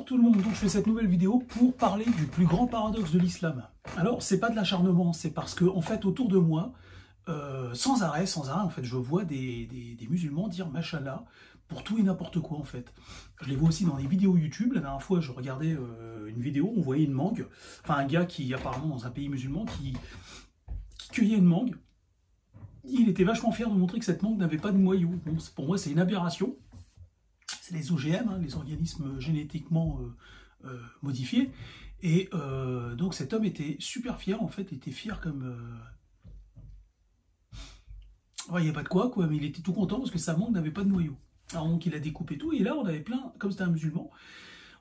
Bonjour tout le monde, donc je fais cette nouvelle vidéo pour parler du plus grand paradoxe de l'islam. Alors, c'est pas de l'acharnement, c'est parce que, en fait, autour de moi, sans arrêt, en fait, je vois des musulmans dire « Machallah » pour tout et n'importe quoi, en fait. Je les vois aussi dans les vidéos YouTube. La dernière fois, je regardais une vidéo, on voyait une mangue, enfin un gars qui, apparemment, dans un pays musulman, qui cueillait une mangue. Il était vachement fier de montrer que cette mangue n'avait pas de noyau. Bon, pour moi, c'est une aberration. C'est les OGM, hein, les organismes génétiquement modifiés. Et donc cet homme était super fier, en fait, il était fier comme... Ouais, il n'y a pas de quoi, mais il était tout content parce que sa mangue n'avait pas de noyau. Alors donc il a découpé tout, et là on avait plein, comme c'était un musulman,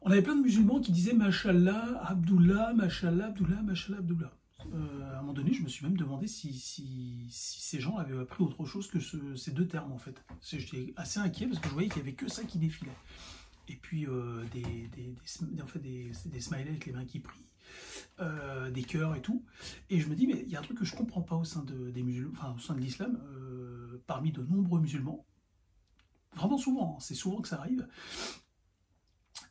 on avait plein de musulmans qui disaient Machallah, Abdullah, Machallah, Abdullah, Machallah, Abdullah. À un moment donné, je me suis même demandé si ces gens avaient appris autre chose que ces deux termes, en fait. J'étais assez inquiet parce que je voyais qu'il n'y avait que ça qui défilait. Et puis des smileys avec les mains qui prient, des cœurs et tout. Et je me dis, mais il y a un truc que je ne comprends pas au sein des musulmans, enfin au sein de l'islam, parmi de nombreux musulmans. Vraiment souvent, hein, c'est souvent que ça arrive.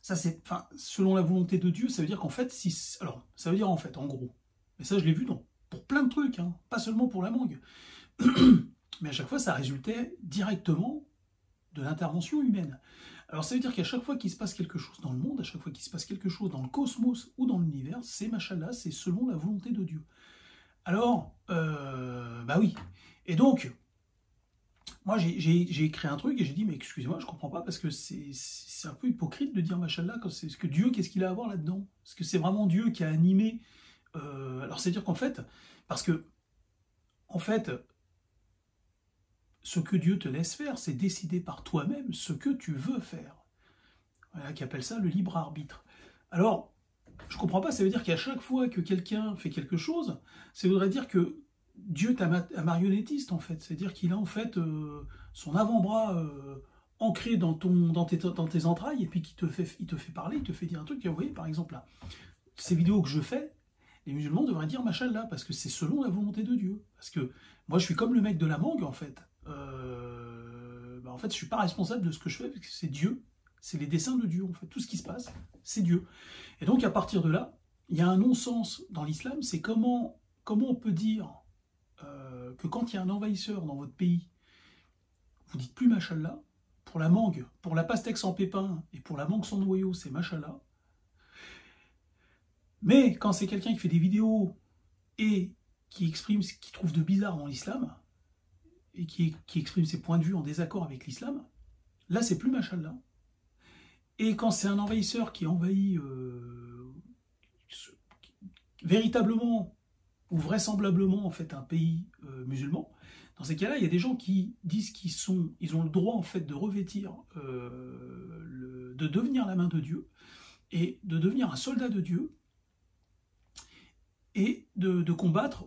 Ça, c'est, enfin, selon la volonté de Dieu, ça veut dire qu'en fait, alors, ça veut dire en fait, en gros, mais ça je l'ai vu pour plein de trucs, hein, pas seulement pour la mangue, mais à chaque fois, ça résultait directement de l'intervention humaine. Alors ça veut dire qu'à chaque fois qu'il se passe quelque chose dans le monde, à chaque fois qu'il se passe quelque chose dans le cosmos ou dans l'univers, c'est machallah, c'est selon la volonté de Dieu. Alors, bah oui, et donc, moi, j'ai écrit un truc et j'ai dit, mais excusez-moi, je comprends pas, parce que c'est un peu hypocrite de dire machallah, est-ce que Dieu, qu'est-ce qu'il a à voir là-dedans? Est-ce que c'est vraiment Dieu qui a animé alors, c'est-à-dire qu'en fait, parce que, en fait, ce que Dieu te laisse faire, c'est décider par toi-même ce que tu veux faire. Voilà, qui appelle ça le libre arbitre. Alors, je comprends pas, ça veut dire qu'à chaque fois que quelqu'un fait quelque chose, ça voudrait dire que Dieu est un marionnettiste, en fait. C'est-à-dire qu'il a, en fait, son avant-bras ancré dans tes entrailles, et puis il te fait parler, il te fait dire un truc. Et vous voyez, par exemple, là, ces vidéos que je fais, les musulmans devraient dire machallah, parce que c'est selon la volonté de Dieu. Parce que moi, je suis comme le mec de la mangue, en fait. En fait, je suis pas responsable de ce que je fais, parce que c'est Dieu. C'est les desseins de Dieu, en fait. Tout ce qui se passe, c'est Dieu. Et donc, à partir de là, il y a un non-sens dans l'islam, c'est comment on peut dire que quand il y a un envahisseur dans votre pays, vous dites plus machallah, pour la mangue, pour la pastèque sans pépins et pour la mangue sans noyau, c'est machallah. Mais quand c'est quelqu'un qui fait des vidéos et qui exprime ce qu'il trouve de bizarre dans l'islam, et qui exprime ses points de vue en désaccord avec l'islam, là c'est plus machallah. Et quand c'est un envahisseur qui envahit véritablement ou vraisemblablement en fait un pays musulman, dans ces cas-là, il y a des gens qui disent ils ont le droit en fait de revêtir, de devenir la main de Dieu et de devenir un soldat de Dieu et de combattre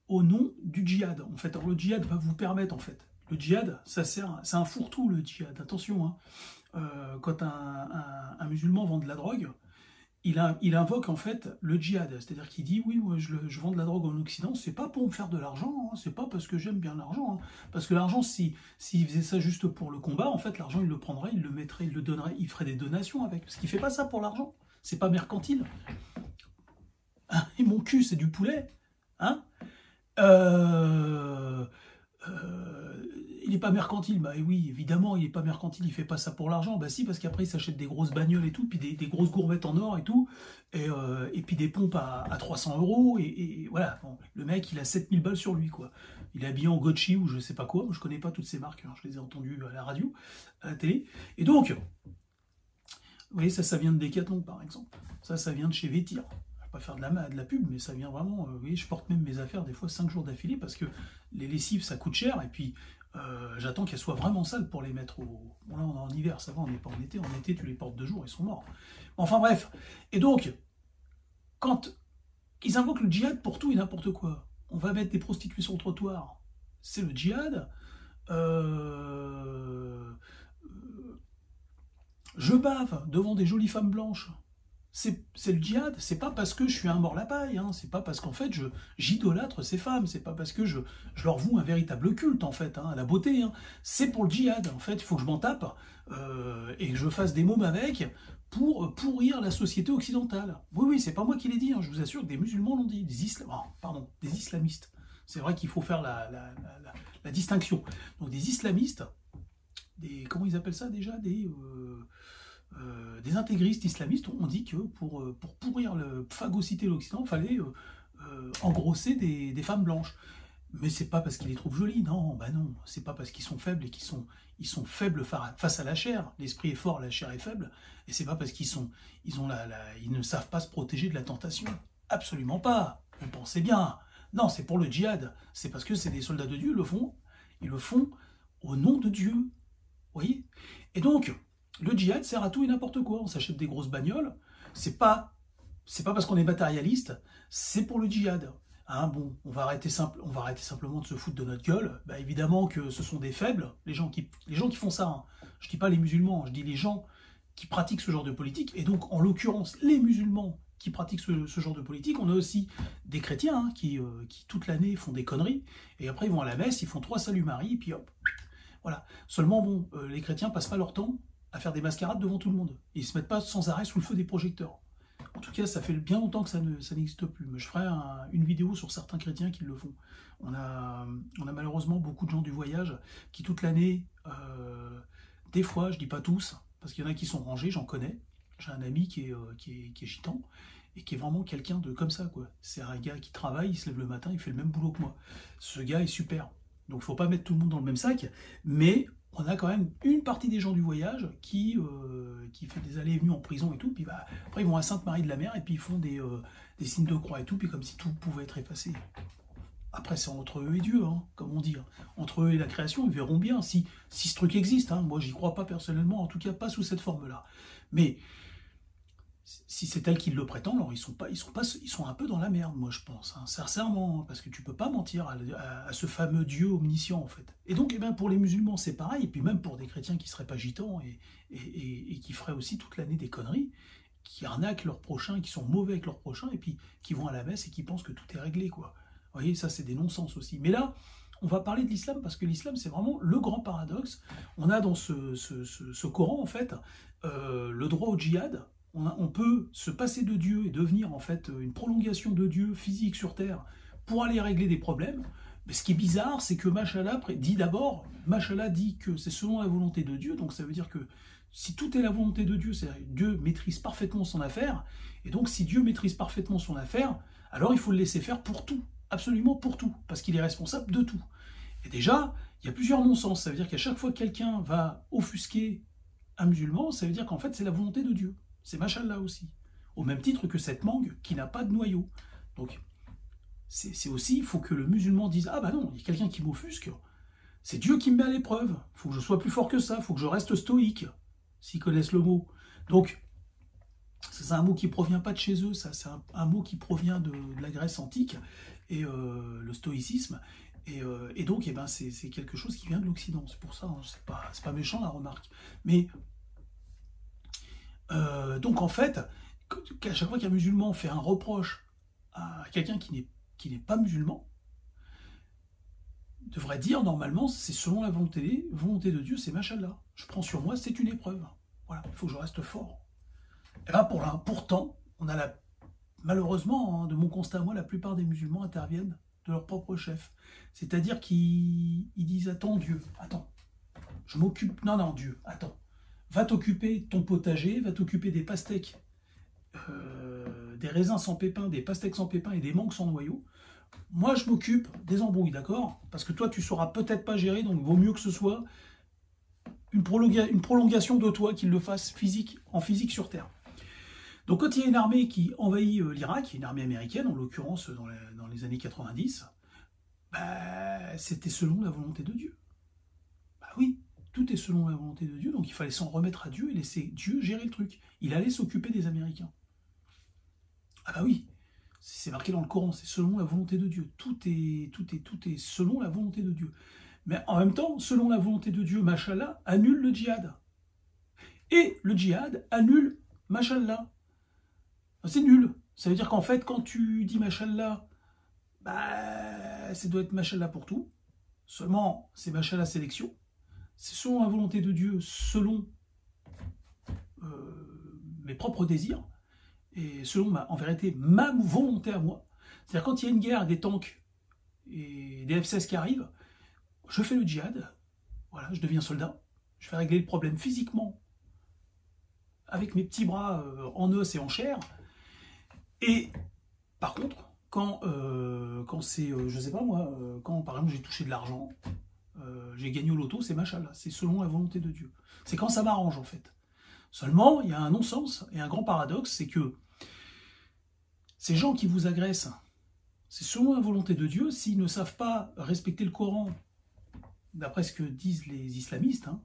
au nom du djihad. En fait, alors le djihad va vous permettre, en fait, le djihad, ça sert, c'est un fourre-tout le djihad, attention, hein. Quand un musulman vend de la drogue, il invoque en fait le djihad, c'est-à-dire qu'il dit, oui, moi je vends de la drogue en Occident, c'est pas pour me faire de l'argent, hein, c'est pas parce que j'aime bien l'argent, hein, parce que l'argent, s'il faisait ça juste pour le combat, en fait, l'argent il le prendrait, il le mettrait, il le donnerait, il ferait des donations avec, parce qu'il fait pas ça pour l'argent, c'est pas mercantile. Et mon cul, c'est du poulet, hein. Il n'est pas mercantile, bah oui, évidemment, il n'est pas mercantile, il fait pas ça pour l'argent, bah si, parce qu'après il s'achète des grosses bagnoles et tout, puis des grosses gourmettes en or et tout, et puis des pompes à 300 €, et voilà, bon, le mec il a 7000 balles sur lui, quoi. Il est habillé en Gucci ou je sais pas quoi, moi je connais pas toutes ces marques, hein, je les ai entendues à la radio, à la télé, et donc, vous voyez, ça vient de Decathlon par exemple, ça vient de chez Vétir. Pas faire de la pub, mais ça vient vraiment, vous voyez, je porte même mes affaires des fois 5 jours d'affilée parce que les lessives ça coûte cher et puis j'attends qu'elles soient vraiment sales pour les mettre au... Bon là on est en hiver, ça va, on n'est pas en été tu les portes 2 jours, ils sont morts. Enfin bref, et donc, quand ils invoquent le djihad pour tout et n'importe quoi, on va mettre des prostituées sur le trottoir, c'est le djihad, je bave devant des jolies femmes blanches, c'est le djihad, c'est pas parce que je suis un mort-la-paille, hein, c'est pas parce qu'en fait j'idolâtre ces femmes, c'est pas parce que je leur voue un véritable culte en fait, hein, à la beauté, hein, c'est pour le djihad, en fait, il faut que je m'en tape et que je fasse des mômes avec pour pourrir la société occidentale. Oui, oui, c'est pas moi qui l'ai dit, hein, je vous assure que des musulmans l'ont dit, des islamistes. C'est vrai qu'il faut faire la distinction. Donc des islamistes, comment ils appellent ça déjà, des intégristes islamistes ont dit que pour pourrir phagocyter l'Occident, il fallait engrosser des femmes blanches. Mais c'est pas parce qu'ils les trouvent jolies, non, bah non, c'est pas parce qu'ils sont faibles et ils sont faibles face à la chair. L'esprit est fort, la chair est faible, et c'est pas parce ils ne savent pas se protéger de la tentation. Absolument pas. Vous pensez bien. Non, c'est pour le djihad. C'est parce que c'est des soldats de Dieu, ils le font au nom de Dieu. Vous voyez? Et donc, le djihad sert à tout et n'importe quoi. On s'achète des grosses bagnoles. C'est pas parce qu'on est matérialiste, c'est pour le djihad. Hein, bon, on va arrêter simplement de se foutre de notre gueule. Bah, évidemment que ce sont des faibles, les gens qui font ça. Hein. Je dis pas les musulmans, je dis les gens qui pratiquent ce genre de politique. Et donc, en l'occurrence, les musulmans qui pratiquent ce genre de politique. On a aussi des chrétiens hein, qui toute l'année font des conneries. Et après, ils vont à la messe, ils font 3 saluts Marie, et puis hop. Voilà. Seulement, bon, les chrétiens passent pas leur temps à faire des mascarades devant tout le monde. Ils se mettent pas sans arrêt sous le feu des projecteurs. En tout cas, ça fait bien longtemps que ça n'existe plus. Mais je ferai une vidéo sur certains chrétiens qui le font. On a malheureusement beaucoup de gens du voyage qui toute l'année, des fois, je dis pas tous, parce qu'il y en a qui sont rangés, j'en connais. J'ai un ami qui est gitan et qui est vraiment quelqu'un de comme ça, quoi. C'est un gars qui travaille, il se lève le matin, il fait le même boulot que moi. Ce gars est super. Donc, il ne faut pas mettre tout le monde dans le même sac, mais on a quand même une partie des gens du voyage qui fait des allées et venues en prison et tout, puis bah, après ils vont à Sainte-Marie de la Mer et puis ils font des signes de croix et tout, puis comme si tout pouvait être effacé. Après c'est entre eux et Dieu, hein, comme on dit. Hein. Entre eux et la création, ils verront bien si ce truc existe. Hein. Moi j'y crois pas personnellement, en tout cas pas sous cette forme-là. Mais si c'est tel qu'ils le prétendent, alors ils sont un peu dans la merde, moi je pense, hein, sincèrement, parce que tu peux pas mentir à ce fameux Dieu omniscient en fait. Et donc, eh ben, pour les musulmans c'est pareil, et puis même pour des chrétiens qui seraient pas gitans et qui feraient aussi toute l'année des conneries, qui arnaquent leurs prochains, qui sont mauvais avec leurs prochains, et puis qui vont à la messe et qui pensent que tout est réglé, quoi. Vous voyez, ça c'est des non-sens aussi. Mais là, on va parler de l'islam parce que l'islam c'est vraiment le grand paradoxe. On a dans ce Coran en fait le droit au djihad. On peut se passer de Dieu et devenir en fait une prolongation de Dieu physique sur Terre pour aller régler des problèmes. Mais ce qui est bizarre, c'est que Machallah dit que c'est selon la volonté de Dieu, donc ça veut dire que si tout est la volonté de Dieu, c'est-à-dire que Dieu maîtrise parfaitement son affaire, et donc si Dieu maîtrise parfaitement son affaire, alors il faut le laisser faire pour tout, absolument pour tout, parce qu'il est responsable de tout. Et déjà, il y a plusieurs non-sens, ça veut dire qu'à chaque fois que quelqu'un va offusquer un musulman, ça veut dire qu'en fait c'est la volonté de Dieu. C'est Machallah aussi. Au même titre que cette mangue qui n'a pas de noyau. Donc, c'est aussi, il faut que le musulman dise « Ah bah non, il y a quelqu'un qui m'offusque. C'est Dieu qui me met à l'épreuve. Il faut que je sois plus fort que ça. Il faut que je reste stoïque. » S'ils connaissent le mot. Donc, c'est un mot qui ne provient pas de chez eux. C'est un mot qui provient de la Grèce antique et le stoïcisme. Et donc, eh ben, c'est quelque chose qui vient de l'Occident. C'est pour ça, hein, c'est pas méchant la remarque. Mais donc en fait, à chaque fois qu'un musulman fait un reproche à quelqu'un qui n'est pas musulman, devrait dire normalement c'est selon la volonté de Dieu, c'est Machallah. Je prends sur moi, c'est une épreuve. Voilà, il faut que je reste fort. Et là, pourtant, malheureusement, hein, de mon constat, moi, la plupart des musulmans interviennent de leur propre chef. C'est-à-dire qu'ils disent attends Dieu, attends, je m'occupe. Non, Dieu, attends. Va t'occuper de ton potager, va t'occuper des pastèques, des raisins sans pépins, des pastèques sans pépins et des mangues sans noyaux. Moi, je m'occupe des embrouilles, d'accord? Parce que toi, tu sauras peut-être pas gérer, donc il vaut mieux que ce soit une prolongation de toi qui le fasse en physique sur Terre. Donc quand il y a une armée qui envahit l'Irak, une armée américaine, en l'occurrence dans les années 90, bah, c'était selon la volonté de Dieu. Bah oui. Tout est selon la volonté de Dieu, donc il fallait s'en remettre à Dieu et laisser Dieu gérer le truc. Il allait s'occuper des Américains. Ah bah oui, c'est marqué dans le Coran, c'est selon la volonté de Dieu. Tout est selon la volonté de Dieu. Mais en même temps, selon la volonté de Dieu, Machallah annule le djihad. Et le djihad annule Machallah. C'est nul. Ça veut dire qu'en fait, quand tu dis Machallah, bah, ça doit être Machallah pour tout. Seulement, c'est Machallah sélection. C'est selon la volonté de Dieu, selon mes propres désirs, et selon, en vérité, ma volonté à moi. C'est-à-dire quand il y a une guerre, des tanks et des F-16 qui arrivent, je fais le djihad, voilà, je deviens soldat, je vais régler le problème physiquement, avec mes petits bras en os et en chair, et par contre, quand c'est, je sais pas moi, quand par exemple j'ai touché de l'argent, j'ai gagné au loto, c'est machallah, c'est selon la volonté de Dieu. C'est quand ça m'arrange en fait. Seulement, il y a un non-sens et un grand paradoxe, c'est que ces gens qui vous agressent, c'est selon la volonté de Dieu, s'ils ne savent pas respecter le Coran, d'après ce que disent les islamistes, hein,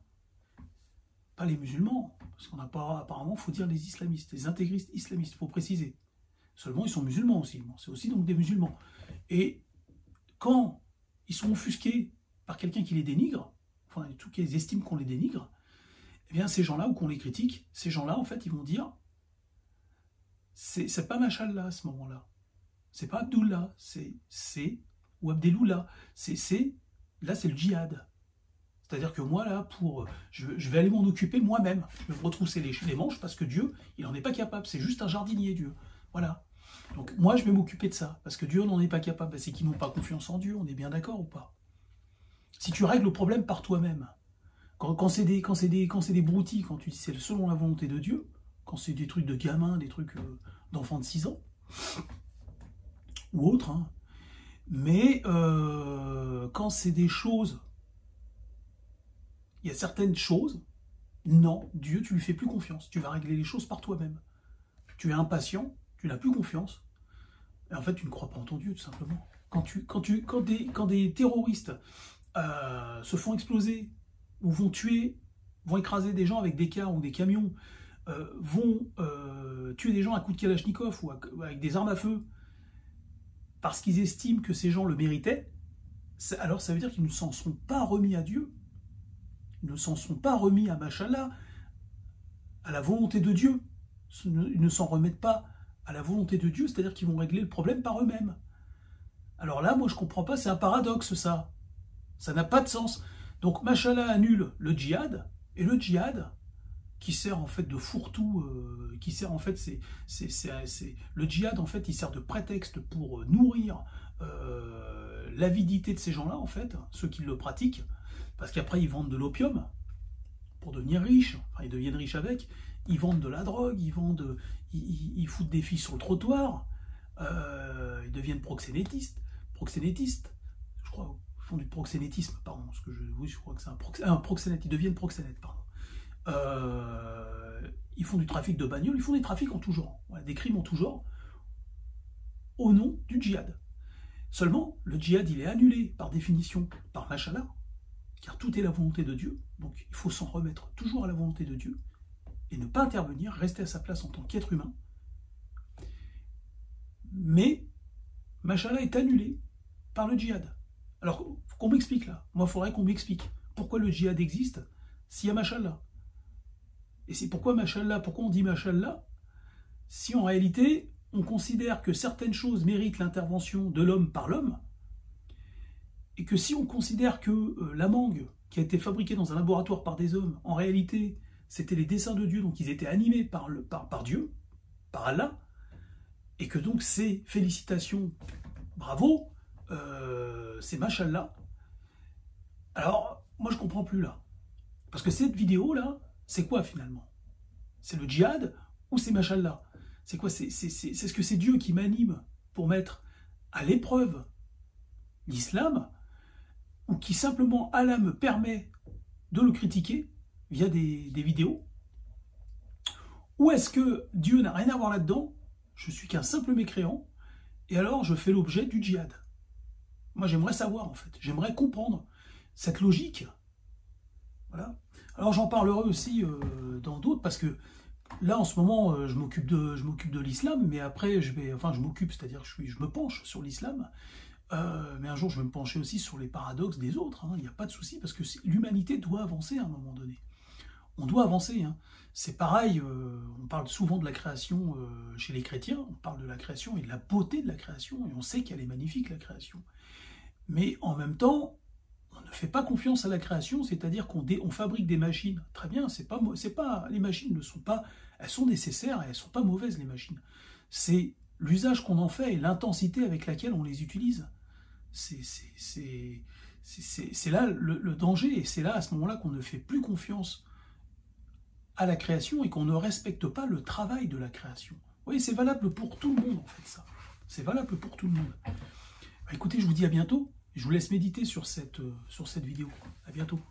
pas les musulmans, parce qu'on n'a pas, apparemment, il faut dire les islamistes, les intégristes islamistes, il faut préciser. Seulement, ils sont musulmans aussi, c'est aussi donc des musulmans. Et quand ils sont offusqués par quelqu'un qui les dénigre, enfin, tout qu'ils estiment qu'on les dénigre, eh bien, ces gens-là, ou qu'on les critique, ces gens-là, en fait, ils vont dire, c'est pas Machallah à ce moment-là, c'est pas Abdullah, ou Abdeloula, là, c'est le djihad. C'est-à-dire que moi, là, je vais aller m'en occuper moi-même. Je vais me retrousser les manches parce que Dieu, il n'en est pas capable. C'est juste un jardinier, Dieu. Voilà. Donc moi, je vais m'occuper de ça parce que Dieu n'en est pas capable. C'est qu'ils n'ont pas confiance en Dieu. On est bien d'accord ou pas? Si tu règles le problème par toi-même, quand c'est des broutilles, quand tu dis c'est selon la volonté de Dieu, quand c'est des trucs de gamins, des trucs d'enfants de 6 ans, ou autres, hein, mais quand c'est des choses, il y a certaines choses, non, Dieu, tu lui fais plus confiance. Tu vas régler les choses par toi-même. Tu es impatient, tu n'as plus confiance. Et en fait, tu ne crois pas en ton Dieu, tout simplement. Quand des terroristes se font exploser, ou vont écraser des gens avec des cars ou des camions, vont tuer des gens à coups de kalachnikov ou avec des armes à feu, parce qu'ils estiment que ces gens le méritaient, alors ça veut dire qu'ils ne s'en sont pas remis à Dieu. Ils ne s'en sont pas remis à Machallah, à la volonté de Dieu. Ils ne s'en remettent pas à la volonté de Dieu, c'est-à-dire qu'ils vont régler le problème par eux-mêmes. Alors là, moi je ne comprends pas, c'est un paradoxe ça. Ça n'a pas de sens. Donc Machallah annule le djihad, et le djihad, qui sert en fait de fourre-tout, le djihad en fait, il sert de prétexte pour nourrir l'avidité de ces gens-là en fait, ceux qui le pratiquent, parce qu'après ils vendent de l'opium pour devenir riches, enfin ils deviennent riches avec, ils vendent de la drogue, ils foutent des filles sur le trottoir, ils deviennent proxénétistes, je crois, ils font du proxénétisme, pardon, parce que je crois que c'est un proxénète, ils deviennent proxénètes, pardon. Ils font du trafic de bagnoles, ils font des trafics en tout genre, ouais, des crimes en tout genre, au nom du djihad. Seulement, le djihad, il est annulé par définition par Machallah, car tout est la volonté de Dieu, donc il faut s'en remettre toujours à la volonté de Dieu, et ne pas intervenir, rester à sa place en tant qu'être humain. Mais Machallah est annulé par le djihad. Alors, qu'on m'explique là, moi il faudrait qu'on m'explique pourquoi le djihad existe s'il y a Machallah. Et c'est pourquoi Machallah, pourquoi on dit Machallah, si en réalité on considère que certaines choses méritent l'intervention de l'homme par l'homme, et que si on considère que la mangue qui a été fabriquée dans un laboratoire par des hommes, en réalité c'était les desseins de Dieu, donc ils étaient animés par Dieu, par Allah, et que donc c'est félicitations, bravo, c'est Machallah. Alors moi je comprends plus là, parce que cette vidéo là, c'est quoi finalement? C'est le djihad ou c'est Machallah? C'est quoi? C'est ce que c'est Dieu qui m'anime pour mettre à l'épreuve l'islam, ou qui simplement Allah me permet de le critiquer via des vidéos? Ou est-ce que Dieu n'a rien à voir là-dedans? Je suis qu'un simple mécréant, et alors je fais l'objet du djihad. Moi j'aimerais savoir en fait, j'aimerais comprendre cette logique. Voilà. Alors j'en parlerai aussi dans d'autres, parce que là en ce moment je m'occupe de l'islam, mais après je m'occupe, c'est-à-dire je me penche sur l'islam, mais un jour je vais me pencher aussi sur les paradoxes des autres, hein, il n'y a pas de souci, parce que l'humanité doit avancer à un moment donné. On doit avancer, hein. C'est pareil, on parle souvent de la création chez les chrétiens, on parle de la création et de la beauté de la création, et on sait qu'elle est magnifique la création. Mais en même temps, on ne fait pas confiance à la création, c'est-à-dire qu'on fabrique des machines. Très bien, les machines elles sont nécessaires et elles ne sont pas mauvaises, les machines. C'est l'usage qu'on en fait et l'intensité avec laquelle on les utilise. C'est là le danger, et c'est là, à ce moment-là, qu'on ne fait plus confiance à la création et qu'on ne respecte pas le travail de la création. Vous voyez, c'est valable pour tout le monde, en fait, ça. C'est valable pour tout le monde. Bah, écoutez, je vous dis à bientôt. Je vous laisse méditer sur cette vidéo. À bientôt.